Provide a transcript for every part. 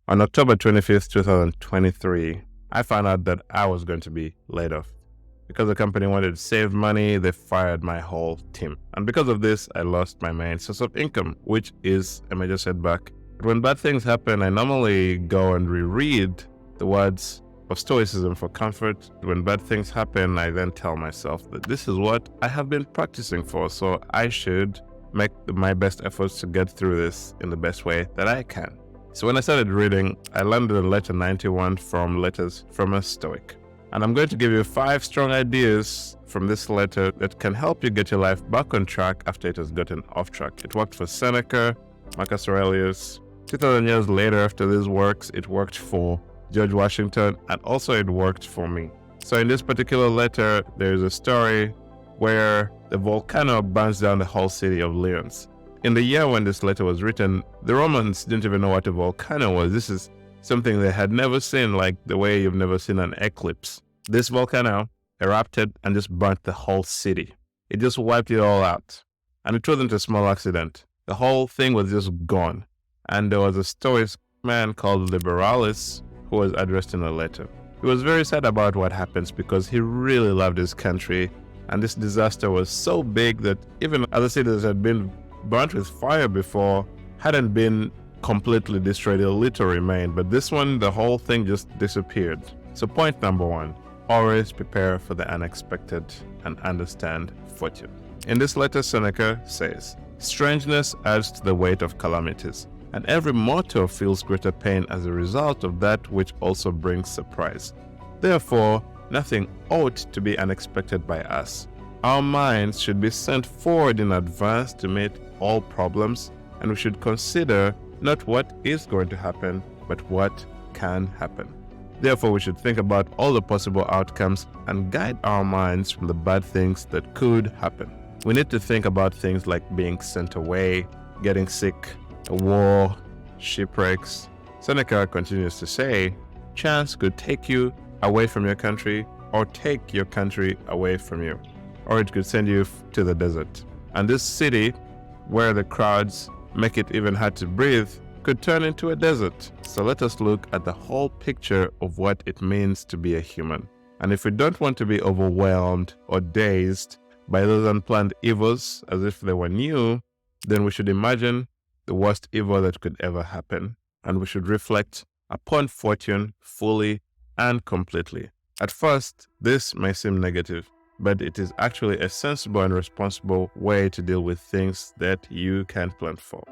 On October 25th, 2023, I found out that I was going to be laid off. Because the company wanted to save money, they fired my whole team. And because of this, I lost my main source of income, which is a major setback. But when bad things happen, I normally go and reread the words of Stoicism for comfort. When bad things happen, I then tell myself that this is what I have been practicing for, so I should make my best efforts to get through this in the best way that I can. So when I started reading, I landed on letter 91 from Letters from a Stoic. And I'm going to give you 5 strong ideas from this letter that can help you get your life back on track after it has gotten off track. It worked for Seneca, Marcus Aurelius. 2,000 years later after these works, it worked for George Washington, and also it worked for me. So in this particular letter, there is a story where the volcano burns down the whole city of Lyons. In the year when this letter was written, the Romans didn't even know what a volcano was. This is something they had never seen, like the way you've never seen an eclipse. This volcano erupted and just burnt the whole city. It just wiped it all out. And it wasn't a small accident. The whole thing was just gone. And there was a Stoic man called Liberalis who was addressed in a letter. He was very sad about what happens because he really loved his country. And this disaster was so big that even other cities that had been burnt with fire before hadn't been completely destroyed. A little remained, but this one, the whole thing just disappeared. So point number 1, always prepare for the unexpected and understand fortune. In this letter, Seneca says, strangeness adds to the weight of calamities, and every mortal feels greater pain as a result of that which also brings surprise. Therefore, nothing ought to be unexpected by us. Our minds should be sent forward in advance to meet all problems, and we should consider not what is going to happen, but what can happen. Therefore, we should think about all the possible outcomes and guide our minds from the bad things that could happen. We need to think about things like being sent away, getting sick, a war, shipwrecks. Seneca continues to say, chance could take you away from your country or take your country away from you, or it could send you to the desert. And this city, where the crowds make it even hard to breathe, could turn into a desert. So let us look at the whole picture of what it means to be a human. And if we don't want to be overwhelmed or dazed by those unplanned evils as if they were new, then we should imagine the worst evil that could ever happen. And we should reflect upon fortune fully and completely. At first, this may seem negative, but it is actually a sensible and responsible way to deal with things that you can't plan for.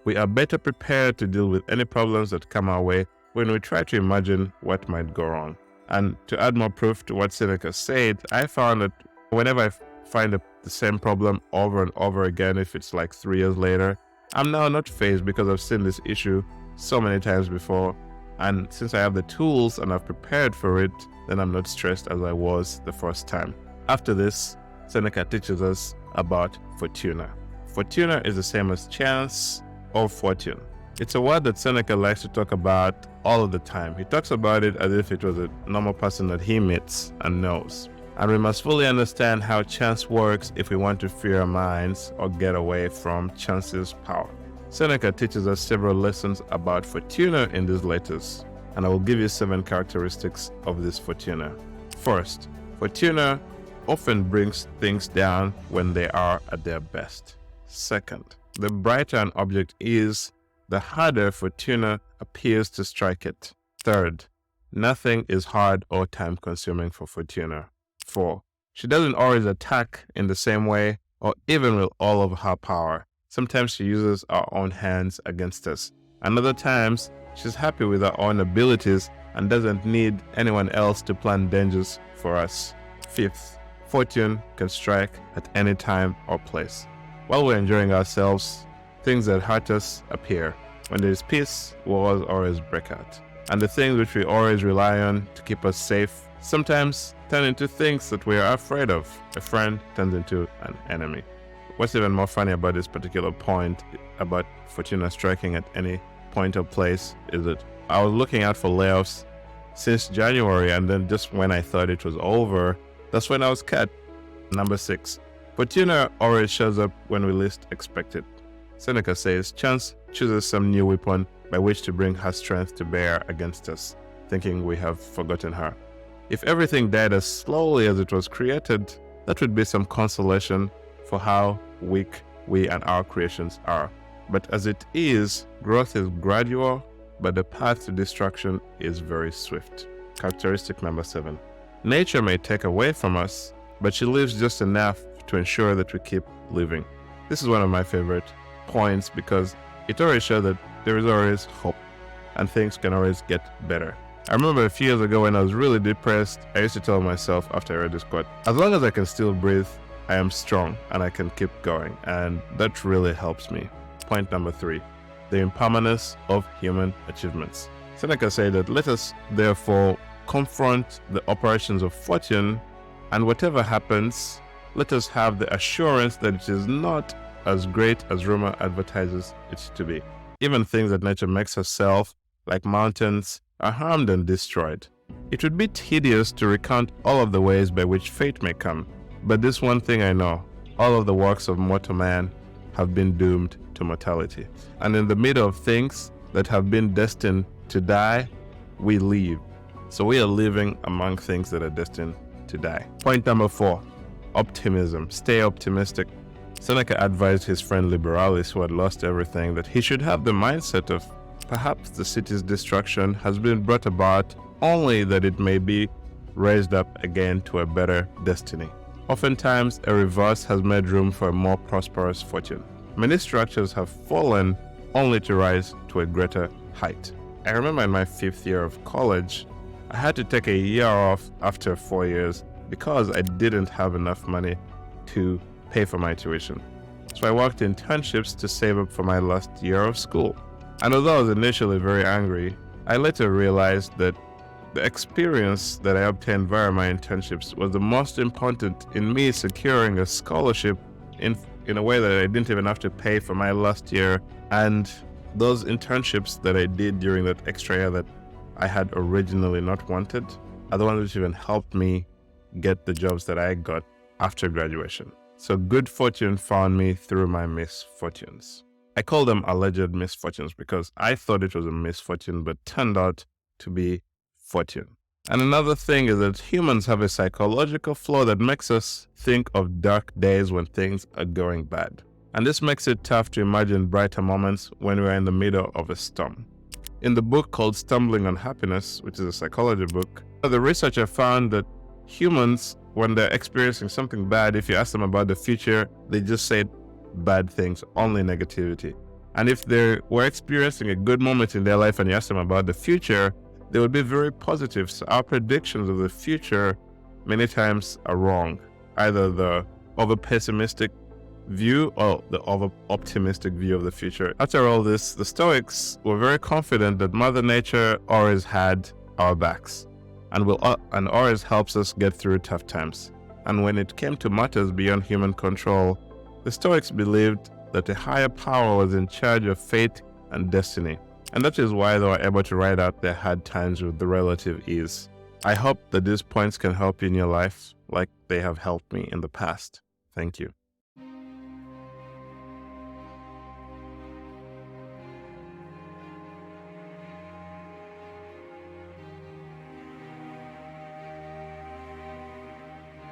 We are better prepared to deal with any problems that come our way when we try to imagine what might go wrong. And to add more proof to what Seneca said, I found that whenever I find the same problem over and over again, if it's like 3 years later, I'm now not fazed because I've seen this issue so many times before. And since I have the tools and I've prepared for it, then I'm not stressed as I was the first time. After this, Seneca teaches us about fortuna. Fortuna is the same as chance or fortune. It's a word that Seneca likes to talk about all of the time. He talks about it as if it was a normal person that he meets and knows. And we must fully understand how chance works if we want to free our minds or get away from chance's power. Seneca teaches us several lessons about fortuna in these letters, and I will give you 7 characteristics of this fortuna. First, fortuna often brings things down when they are at their best. Second, the brighter an object is, the harder fortuna appears to strike it. Third, nothing is hard or time-consuming for fortuna. 4, she doesn't always attack in the same way or even with all of her power. Sometimes she uses our own hands against us. And other times, she's happy with her own abilities and doesn't need anyone else to plan dangers for us. 5th, fortune can strike at any time or place. While we're enjoying ourselves, things that hurt us appear. When there is peace, wars always break out. And the things which we always rely on to keep us safe sometimes turn into things that we are afraid of. A friend turns into an enemy. What's even more funny about this particular point about fortuna striking at any point or place is that I was looking out for layoffs since January, and then just when I thought it was over, that's when I was cut. Number 6, fortuna always shows up when we least expect it. Seneca says, chance chooses some new weapon, by which to bring her strength to bear against us, thinking we have forgotten her. If everything died as slowly as it was created, that would be some consolation for how weak we and our creations are. But as it is, growth is gradual, but the path to destruction is very swift. Characteristic number 7. Nature may take away from us, but she leaves just enough to ensure that we keep living. This is one of my favorite points because it always shows that there is always hope and things can always get better. I remember a few years ago when I was really depressed, I used to tell myself after I read this quote, as long as I can still breathe, I am strong and I can keep going. And that really helps me. Point number 3, the impermanence of human achievements. Seneca said that let us therefore confront the operations of fortune, and whatever happens, let us have the assurance that it is not as great as rumor advertises it to be. Even things that nature makes herself, like mountains, are harmed and destroyed. It would be tedious to recount all of the ways by which fate may come, but this one thing I know, all of the works of mortal man have been doomed to mortality. And in the middle of things that have been destined to die, we live. So we are living among things that are destined to die. Point number 4, optimism. Stay optimistic. Seneca advised his friend Liberalis, who had lost everything, that he should have the mindset of perhaps the city's destruction has been brought about only that it may be raised up again to a better destiny. Oftentimes, a reverse has made room for a more prosperous fortune. Many structures have fallen only to rise to a greater height. I remember in my 5th year of college, I had to take a year off after 4 years because I didn't have enough money to pay for my tuition. So I worked internships to save up for my last year of school. And although I was initially very angry, I later realized that the experience that I obtained via my internships was the most important in me securing a scholarship in a way that I didn't even have to pay for my last year. And those internships that I did during that extra year that I had originally not wanted are the ones which even helped me get the jobs that I got after graduation. So good fortune found me through my misfortunes. I call them alleged misfortunes because I thought it was a misfortune, but turned out to be fortune. And another thing is that humans have a psychological flaw that makes us think of dark days when things are going bad. And this makes it tough to imagine brighter moments when we're in the middle of a storm. In the book called Stumbling on Happiness, which is a psychology book, the researcher found that humans, when they're experiencing something bad, if you ask them about the future, they just say bad things, only negativity. And if they were experiencing a good moment in their life and you ask them about the future, they would be very positive. So our predictions of the future many times are wrong. Either the over-pessimistic view or the over-optimistic view of the future. After all this, the Stoics were very confident that Mother Nature always had our backs and always helps us get through tough times. And when it came to matters beyond human control, the Stoics believed that a higher power was in charge of fate and destiny. And that is why they were able to ride out their hard times with the relative ease. I hope that these points can help you in your life like they have helped me in the past. Thank you.